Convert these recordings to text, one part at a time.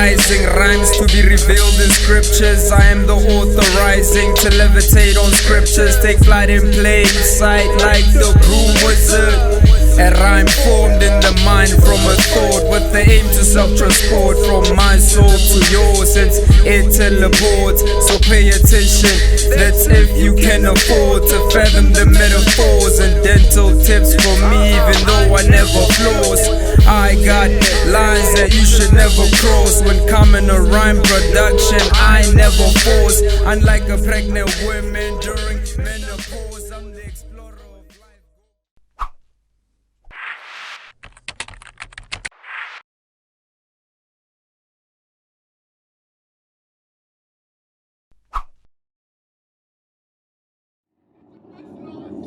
memorizing rhymes to be revealed in scriptures. I am the authorizing to levitate on scriptures, take flight in plain sight like the broom wizard. A rhyme formed in the mind from a thought, with the aim to self-transport from my soul to yours, since it teleports. So pay attention, that's if you can afford to fathom the metaphors and dental tips for me, even though I never floss. I got lines that you should never cross. When coming to rhyme production, I never force. Unlike a pregnant woman during menopause, I'm the explorer of life.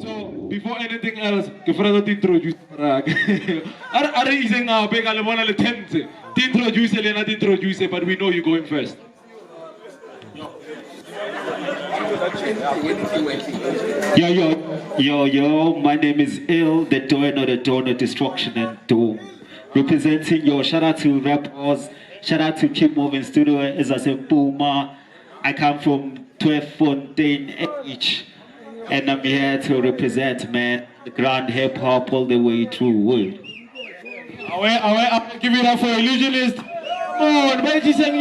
So, before anything else, que Fredo te introduce. Are ising big alemana le tense. Te introduce Elena te introduce, but we know you're going first. Yo, my name is Ill, the donor, destruction and doom. Representing yo, shout out to rappers, shout out to Keep Moving Studio, as I said, Boomer. I come from 12 Fontaine H. And I'm here to represent, man, the grand hip hop all the way through world. I'll give it up for Illusionist. Come on, ladies and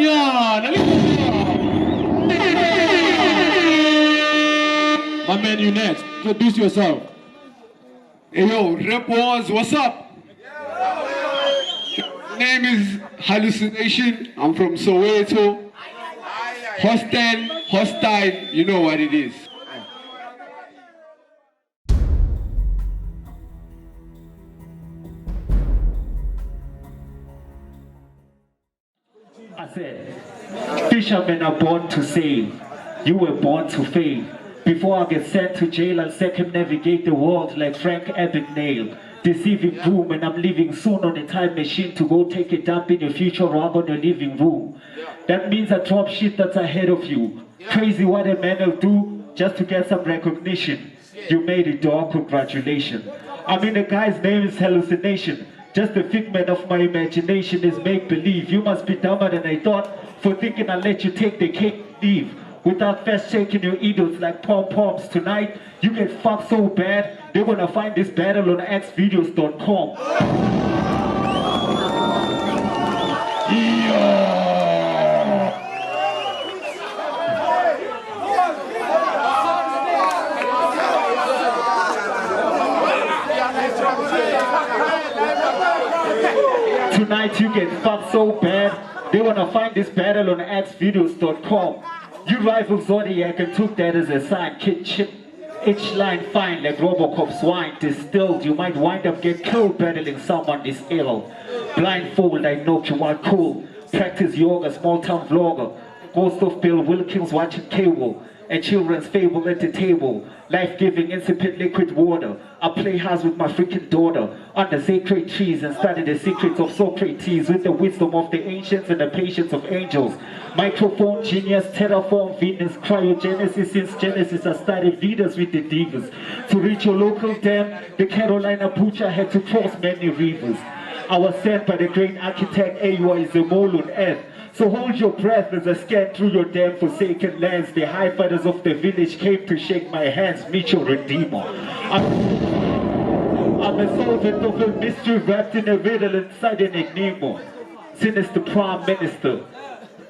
my man, you next. Introduce yourself. Hey yo, rappers, what's up? My name is Hallucination. I'm from Soweto. Hostile, you know what it is. I said, fishermen are born to sail. You were born to fail. Before I get sent to jail, I'll circumnavigate the world like Frank Abagnale. Deceiving room, and I'm leaving soon on a time machine to go take a dump in your future rug on your living room. That means I drop shit that's ahead of you. Crazy what a man will do just to get some recognition. You made it, dog, congratulations. I mean, the guy's name is Hallucination. Just a figment of my imagination is make-believe. You must be dumber than I thought for thinking I'll let you take the cake leave. Without first shaking your egos like pom-poms tonight, you get fucked so bad, they're gonna find this battle on xvideos.com. Tonight you get fucked so bad, they wanna find this battle on xvideos.com. You rival Zodiac and took that as a sign. Kitchen, each line fine like Robocop's wine distilled. You might wind up get killed battling someone this ill. Blindfold, I know you are cool. Practice yoga, small town vlogger. Ghost of Bill Wilkins watching cable. And children's fable at the table. Life-giving insipid liquid water. I play house with my freaking daughter under sacred trees and study the secrets of Socrates with the wisdom of the ancients and the patience of angels. Microphone genius, terraform Venus, cryogenesis. Since Genesis I studied Vedas with the divas. To reach your local dam, the Carolina Butcher had to cross many rivers. I was sent by the great architect AUI Zemol on earth. So hold your breath as I scan through your damn forsaken lands. The high fighters of the village came to shake my hands, meet your redeemer. I'm a solvent of a mystery wrapped in a riddle inside an enigma. Sinister prime minister,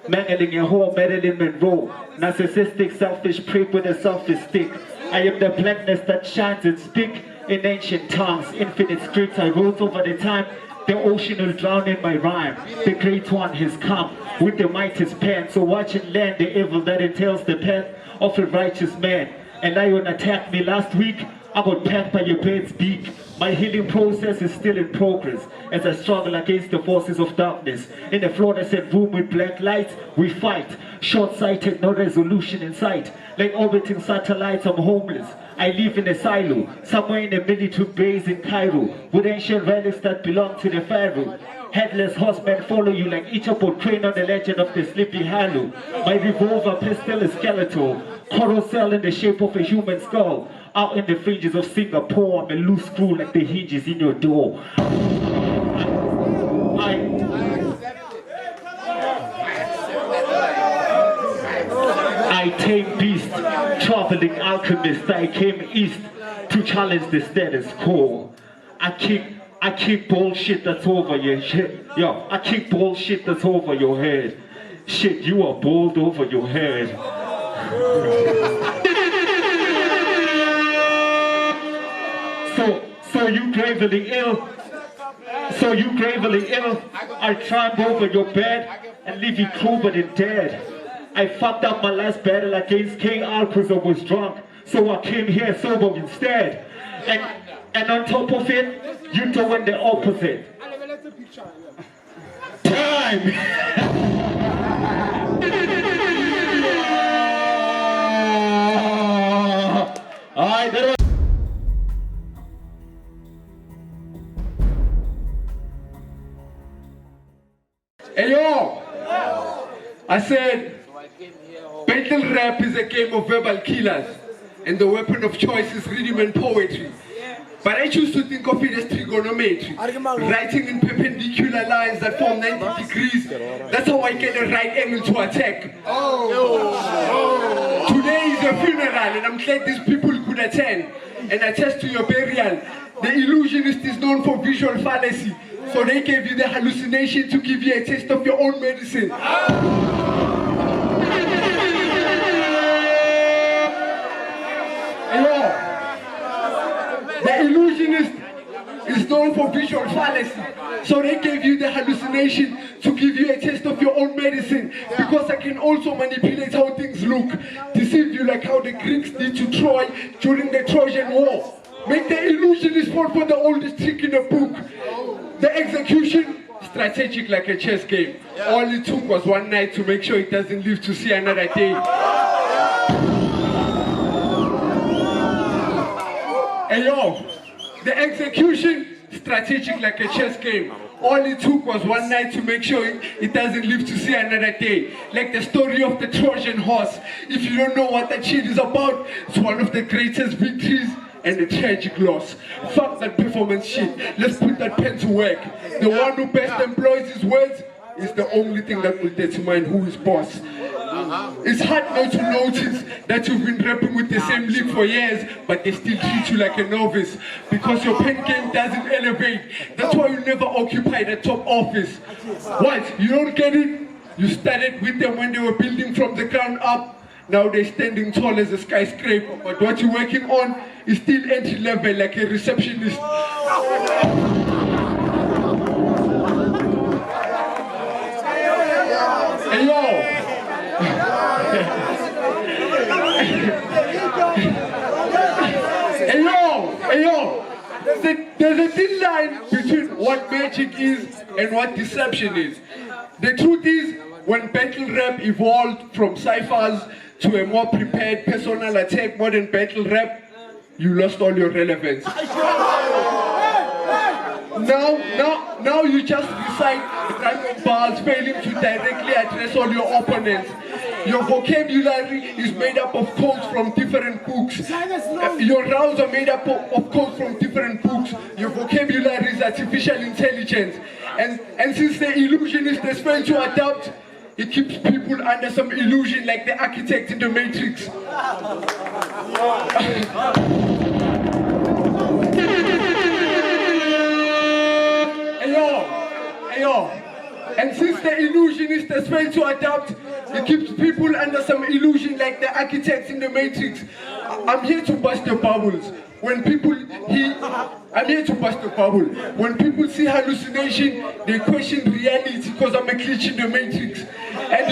mangling your whole Marilyn Monroe. Narcissistic, selfish prick with a selfish stick. I am the blackness that shines and speak in ancient tongues. Infinite scripts I wrote over the time. The ocean will drown in my rhyme. The great one has come with the mightiest pen. So watch and learn the evil that entails the path of a righteous man. A lion attacked me last week. I got packed by your bird's beak. My healing process is still in progress as I struggle against the forces of darkness. In a fluorescent room with black lights, we fight. Short-sighted, no resolution in sight. Like orbiting satellites, I'm homeless. I live in a silo, somewhere in a military base in Cairo, with ancient relics that belong to the pharaoh. Headless horsemen follow you like Ichapod crane on the legend of the Sleepy Hollow. My revolver pistol is skeletal, coral cell in the shape of a human skull. Out in the fringes of Singapore, I'm a loose screw like the hinges in your tame beast, traveling alchemist. I came east to challenge the status quo. I kick bullshit that's over your head. Yo, I kick bullshit that's over your head. Shit, you are bald over your head. So you gravely ill. So you gravely ill. I climb over your bed and leave you covered and dead. I fucked up my last battle against King Al because I was drunk. So I came here sober instead. And on top of it, you doing the opposite. Time! Alright, that was Hey yo! I said, battle rap is a game of verbal killers, and the weapon of choice is rhythm and poetry. But I choose to think of it as trigonometry, writing in perpendicular lines that form 90 degrees. That's how I get a right angle to attack. Today is a funeral, and I'm glad these people could attend and attest to your burial. The illusionist is known for visual fallacy, so they gave you the hallucination to give you a taste of your own medicine. The illusionist is known for visual fallacy, so they gave you the hallucination to give you a taste of your own medicine, because I can also manipulate how things look, deceive you like how the Greeks did to Troy during the Trojan War. Make the illusionist fall for the oldest trick in the book. The execution, strategic like a chess game. All it took was one night to make sure it doesn't live to see another day. Hey yo, the execution, strategic like a chess game. All it took was one night to make sure it doesn't live to see another day. Like the story of the Trojan horse. If you don't know what that shit is about, it's one of the greatest victories and a tragic loss. Fuck that performance shit. Let's put that pen to work. The one who best employs his words is the only thing that will determine who is boss. It's hard not to notice that you've been rapping with the same league for years, but they still treat you like a novice because your pen game doesn't elevate. That's why you never occupy the top office. What? You don't get it? You started with them when they were building from the ground up. Now they're standing tall as a skyscraper, but what you're working on is still entry level like a receptionist. Hey yo! Hey yo! There's a thin line between what magic is and what deception is. The truth is, when battle rap evolved from ciphers to a more prepared personal attack modern battle rap, you lost all your relevance. Now you just recite random bars, failing to directly address all your opponents. Your vocabulary is made up of quotes from different books. Your rounds are made up of quotes from different books. Your vocabulary is artificial intelligence. And since the illusionist has failed to adapt, it keeps people under some illusion like the architect in the Matrix. Ayo. And since the illusionist has failed to adapt, it keeps people under some illusion like the architects in the Matrix. I'm here to bust the bubbles. When people When people see hallucination, they question reality because I'm a glitch in the Matrix. And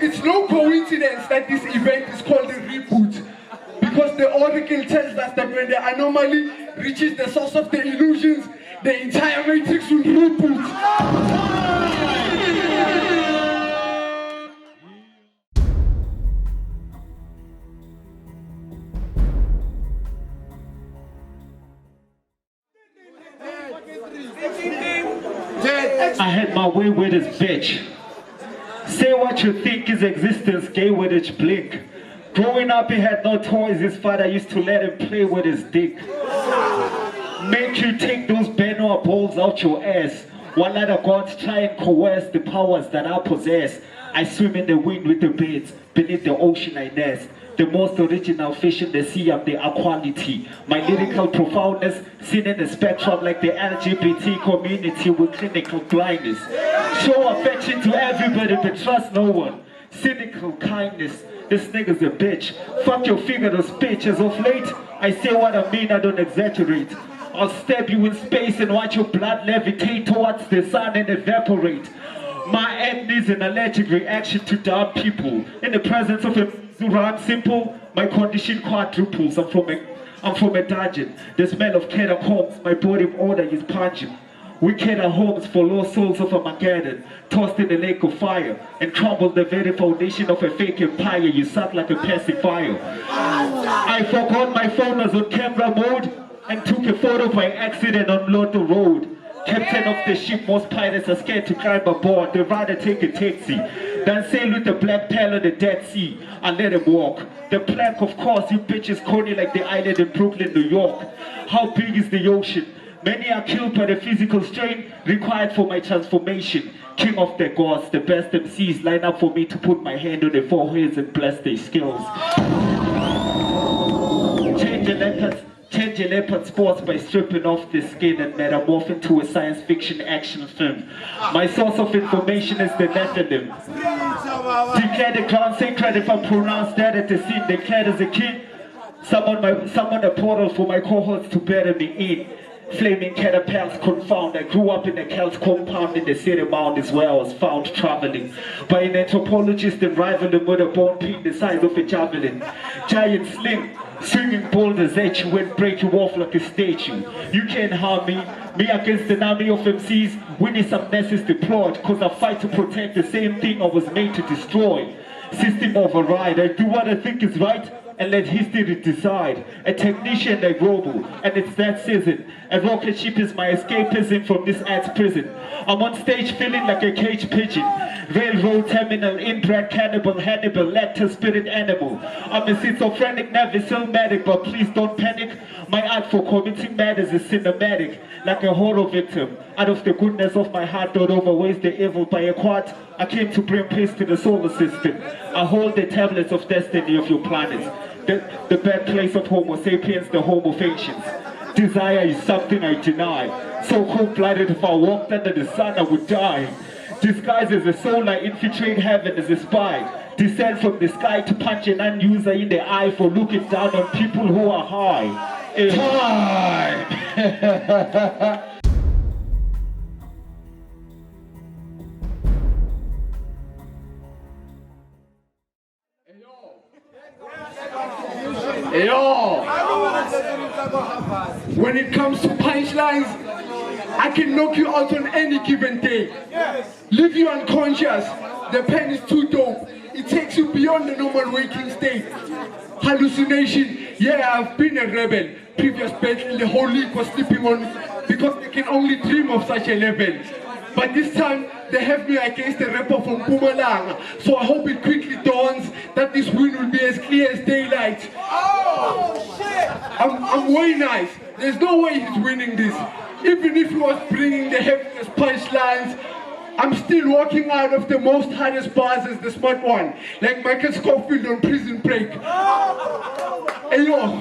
it's no coincidence that this event is called a reboot. Because the oracle tells us that when the anomaly reaches the source of the illusions, the entire Matrix will reboot. I had my way with this bitch. Say what you think is existence, gay with its blink. Growing up he had no toys, his father used to let him play with his dick. Make you take those Benoit balls out your ass, while other gods try and coerce the powers that I possess. I swim in the wind with the birds, beneath the ocean I nest. The most original fish in the sea, I'm the equality. My lyrical profoundness, seen in the spectrum like the LGBT community with clinical blindness. Show affection to everybody but trust no one. Cynical kindness, this nigga's a bitch. Fuck your figure of speech. As of late, I say what I mean, I don't exaggerate. I'll stab you in space and watch your blood levitate towards the sun and evaporate. My acne is an allergic reaction to dumb people. In the presence of a rhyme simple, my condition quadruples. I'm from a dungeon. The smell of catacombs, my body odor is pungent. We cater homes for lost souls of Armageddon, tossed in a lake of fire, and crumbled the very foundation of a fake empire. You suck like a pacifier. I forgot my phone was on camera mode and took a photo by accident on Lord the Road. Captain of the ship, most pirates are scared to climb aboard. They'd rather take a taxi than sail with the black pearl on the Dead Sea and let him walk. The plank, of course, you bitches corny like the island in Brooklyn, New York. How big is the ocean? Many are killed by the physical strain required for my transformation. King of the gods, the best MCs line up for me to put my hand on their foreheads and bless their skills. Change your leopard sports by stripping off the skin and metamorph into a science fiction action film. My source of information is the Nephilim. Declare the ground sacred if I pronounce that at the scene. Declared as a king. Summon a portal for my cohorts to bury me in. Flaming catapults confound. I grew up in a Celt compound in the city mound is where I was found traveling by an anthropologist and rivaling with a bone pin the size of a javelin. Giant sling, swinging boulders at you and break you off like a statue. You can't harm me. Me against an army of MCs, winning some messes deployed, cause I fight to protect the same thing I was made to destroy. System override, I do what I think is right and let history decide. A technician like Robo, and it's that season. A rocket ship is my escapism from this ad's prison. I'm on stage feeling like a caged pigeon. Railroad terminal, inbred cannibal, Hannibal, lecter spirit animal. I'm a schizophrenic, never medic, but please don't panic. My art for committing matters is cinematic, like a horror victim. Out of the goodness of my heart, don't overweigh the evil by a quart. I came to bring peace to the solar system. I hold the tablets of destiny of your planets. The birthplace of Homo sapiens, the home of ancients. Desire is something I deny. So cold-blooded, if I walked under the sun, I would die. Disguised as a soul, I infiltrate heaven as a spy. Descend from the sky to punch an unuser in the eye for looking down on people who are high. Time! Yo! When it comes to punchlines, I can knock you out on any given day. Leave you unconscious. The pen is too dope. It takes you beyond the normal waking state. Hallucination. Yeah, I've been a rebel. Previous battle, the whole league was sleeping on because they can only dream of such a level. But this time, they have me against a rapper from Mpumalanga. So I hope it quickly dawns that this win will be as clear as daylight. Oh, shit! I'm way nice. There's no way he's winning this. Even if he was bringing the heaviest punchlines, I'm still walking out of the most hardest bars as the smart one. Like Michael Scofield on Prison Break. Hey, yo.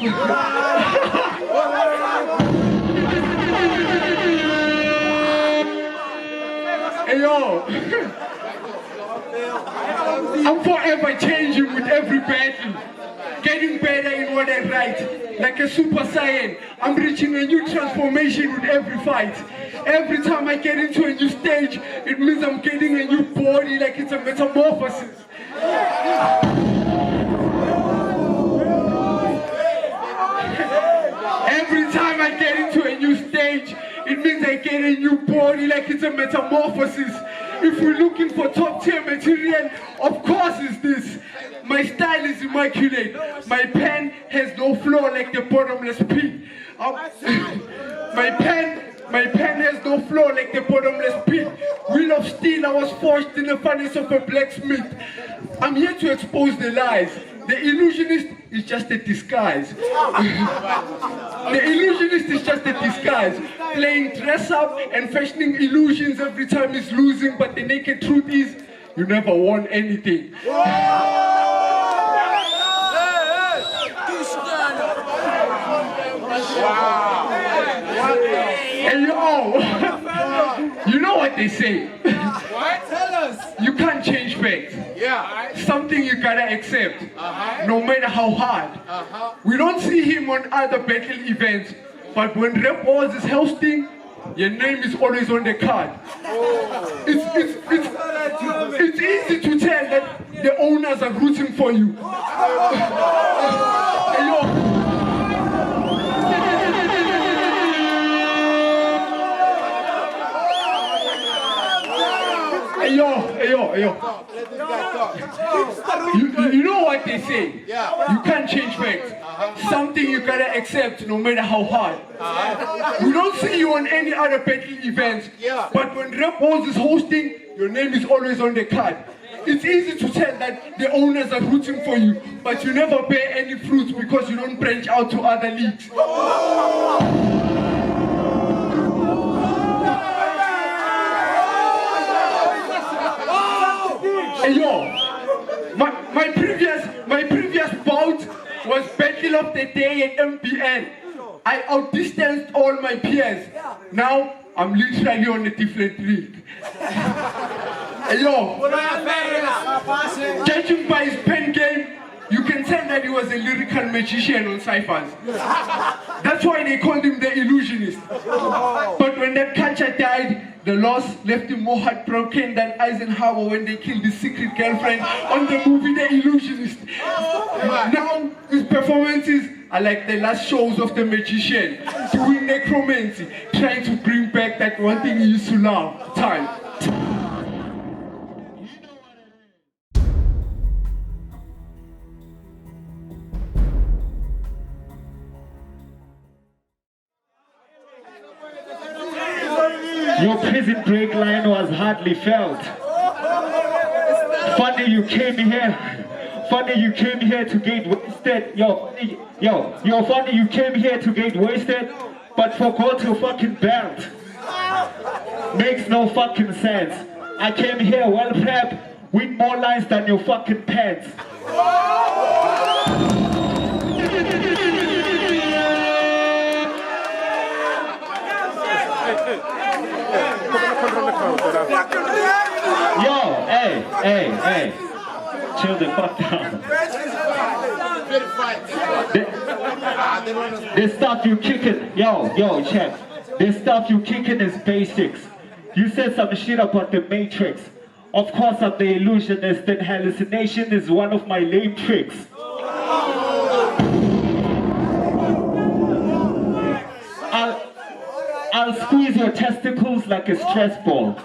Hey yo, I'm forever changing with every battle, getting better in what I write, like a super saiyan. I'm reaching a new transformation with every fight. Every time I get into a new stage, it means I'm getting a new body, like it's a metamorphosis. Every time I get into a new stage, it means I get a new body, like it's a metamorphosis. If we're looking for top tier material, of course it's this. My style is immaculate. My pen has no flaw like the bottomless pit. My pen has no flaw like the bottomless pit. Wheel of steel, I was forged in the furnace of a blacksmith. I'm here to expose the lies. The illusionist is just a disguise. The illusionist is just a disguise. Playing dress up and fashioning illusions every time he's losing, but the naked truth is, you never won anything. And you know what they say? What? Tell us. You can't change fate. Yeah. Something you gotta accept, no matter how hard. We don't see him on other battle events, but when Rap Wars is hosting, your name is always on the card. It's easy to tell that the owners are rooting for you. Hey, yo. Hey yo. You know what they say? You can't change facts. Something you gotta accept no matter how hard. We don't see you on any other battle events, but when Rap Wars is hosting, your name is always on the card. It's easy to tell that the owners are rooting for you, but you never bear any fruits because you don't branch out to other leagues. Hey yo, my previous bout was Battle of the Day at MPN. I outdistanced all my peers. Now I'm literally on a different league. Hey yo, judging by his pen game, you can tell that he was a lyrical magician on ciphers. That's why they called him the illusionist. But when that catcher died, the loss left him more heartbroken than Eisenhower when they killed his secret girlfriend on the movie The Illusionist. Now his performances are like the last shows of the magician, doing necromancy, trying to bring back that one thing he used to love, time. Your prison break line was hardly felt. Funny you came here to get wasted. Yo, funny you came here to get wasted, but forgot your fucking belt. Makes no fucking sense. I came here well prepped, with more lines than your fucking pants. Yo, hey, chill the fuck down. The stuff you kicking, yo, check. The stuff you kicking is basics. You said some shit about the Matrix. Of course I'm the illusionist, and hallucination is one of my lame tricks. I'll squeeze your testicles like a stress ball.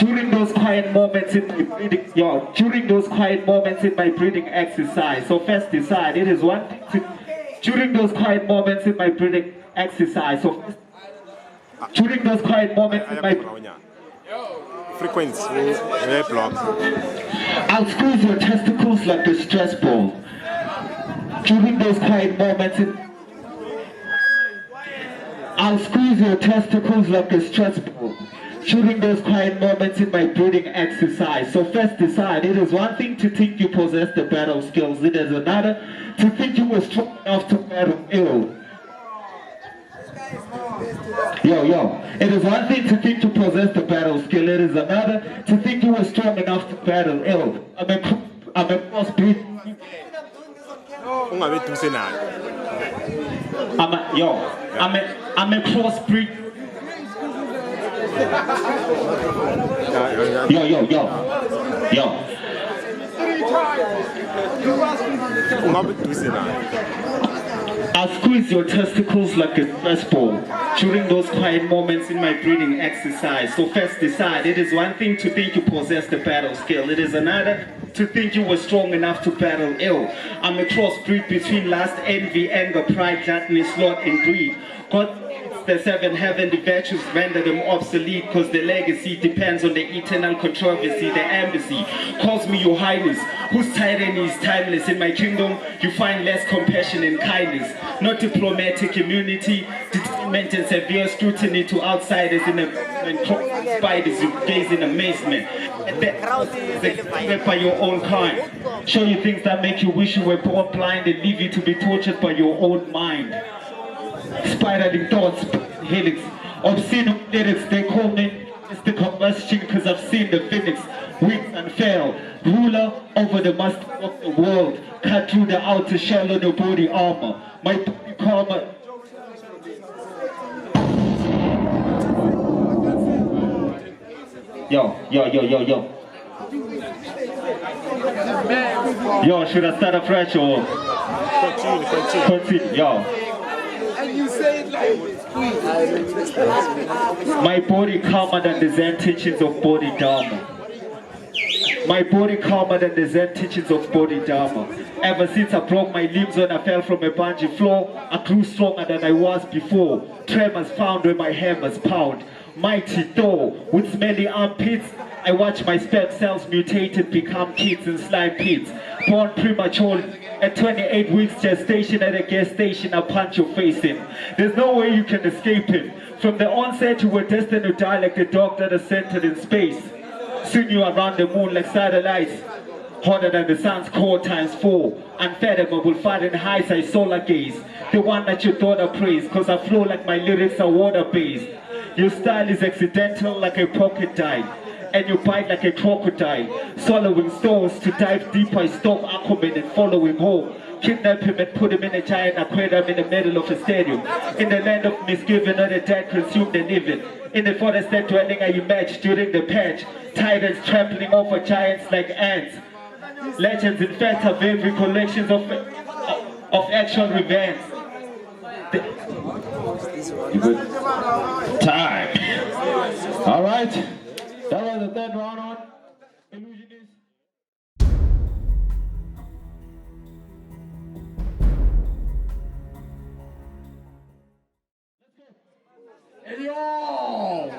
During those quiet moments in my breathing exercise, so first decide it is one thing to. During those quiet moments in my breathing exercise, so during those quiet moments in my frequency, I'll squeeze your testicles like a stress ball. During those quiet moments I'll squeeze your testicles like a stress ball. During those quiet moments in my breathing exercise. So first decide, it is one thing to think you possess the battle skills. It is another to think you were strong enough to battle ill. Yo, it is one thing to think you possess the battle skill. It is another to think you were strong enough to battle ill. I'm a crossbreed. I'm a crossbreed. Yo. I'll squeeze your testicles like a stress ball during those quiet moments in my breathing exercise. So first decide, it is one thing to think you possess the battle skill. It is another to think you were strong enough to battle ill. I'm a crossbreed between lust, envy, anger, pride, gluttony, sloth, and greed. the 7 heavenly virtues render them obsolete, cause the legacy depends on the eternal controversy. The embassy calls me your highness, whose tyranny is timeless. In my kingdom you find less compassion and kindness, not diplomatic immunity, determined and severe scrutiny to outsiders and spiders who gaze in amazement. By your own kind, show you things that make you wish you were born blind and leave you to be tortured by your own mind. Spiraling thoughts, helix, obscene lyrics, they call me Mr. Combustion because I've seen the phoenix, weak and fail, ruler over the master of the world, cut through the outer shell of the body armor, my body karma. Yo. Yo, should I start afresh or continue? Yo. And you say it like My body calmer than the Zen teachings of Bodhidharma. My body calmer than the Zen teachings of Bodhidharma. Ever since I broke my limbs when I fell from a bungee floor, I grew stronger than I was before. Tremors found where my hammers pound. Mighty Thor with smelly armpits, I watch my sperm cells mutated become kids in slime pits. Born prematurely at 28 weeks gestation at a gas station, I punch your face in. There's no way you can escape him. From the onset you were destined to die like the dog that is centered in space. Soon you are around the moon like satellites, hotter than the sun's core times 4. Unfathomable Fahrenheit, I solar gaze. The one that you thought I praised, cause I flow like my lyrics are water-based. Your style is accidental like a pocket dive, and you bite like a crocodile. Swallowing stones to dive deep, I stalk Aquaman and follow him home. Kidnap him and put him in a giant aquarium in the middle of a stadium. In the land of misgiving, not the dead consume the living. In the forest that dwelling I emerged during the patch. Tyrants trampling over giants like ants. Legends in fact have every collections of actual revenge. Time. All right. That was the third round on Illusionist. Hey yo!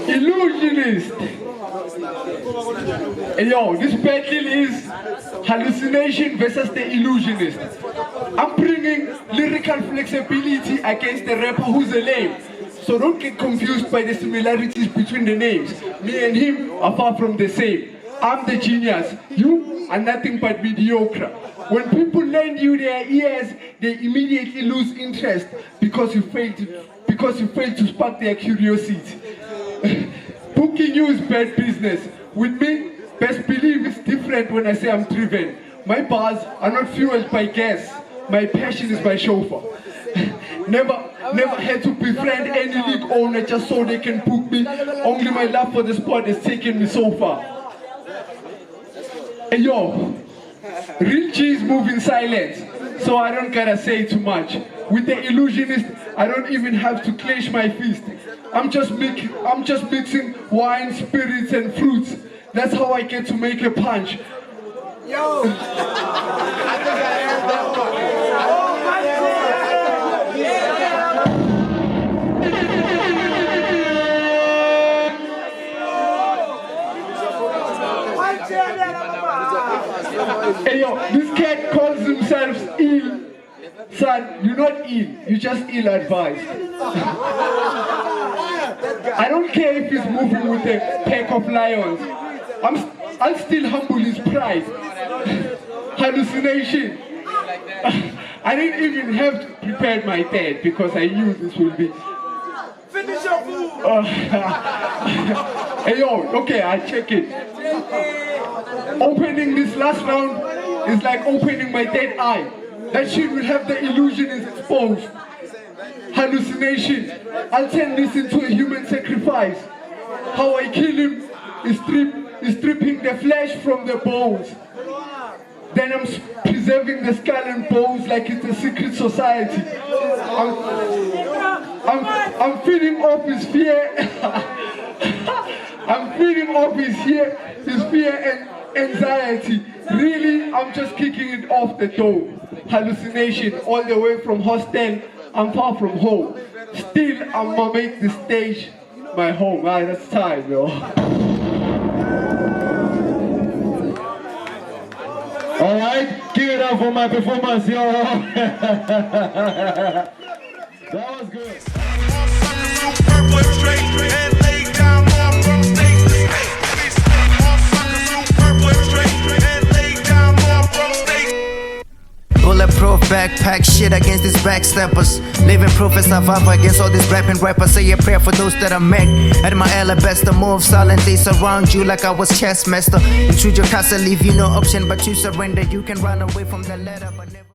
Illusionist! Hey yo, this battle is Hallucination versus the Illusionist. I'm bringing lyrical flexibility against the rapper who's a lame. So don't get confused by the similarities between the names. Me and him are far from the same. I'm the genius. You are nothing but mediocre. When people lend you their ears, they immediately lose interest because you fail to spark their curiosity. Booking you is bad business. With me, best believe it's different when I say I'm driven. My bars are not fueled by gas. My passion is my chauffeur. Never had to befriend any league owner just so they can book me. Only my love for the sport has taken me so far. Hey yo, real G's move in silence, so I don't gotta say too much. With the Illusionist, I don't even have to clench my fist. I'm just mixing wine, spirits, and fruits. That's how I get to make a punch. Yo! Hey yo, this cat calls himself ill. Son, you're not ill, you're just ill-advised. I don't care if he's moving with a pack of lions. I'll still humble his pride. Hallucination. I didn't even have to prepare my dad because I knew this would be. Finish your food! Hey yo, okay, I'll check it. Opening this last round is like opening my dead eye. That shit will have the Illusionist exposed. Hallucination. I'll turn this into a human sacrifice. How I kill him is stripping the flesh from the bones. Then I'm preserving the skull and bones like it's a secret society. I'm feeding off his fear. I'm feeding off his fear and anxiety. Really, I'm just kicking it off the door. Hallucination, all the way from hostel. I'm far from home. Still, I'ma make the stage my home. Ah, that's time, yo. Alright, give it up for my performance, yo. That was good. Bulletproof backpack shit against these backsteppers. Living proof and survive against all these rapping rappers. Say a prayer for those that are met. At my best to move silently, surround you like I was chess master. Intrude your castle, leave you no option but to surrender. You can run away from the ladder but never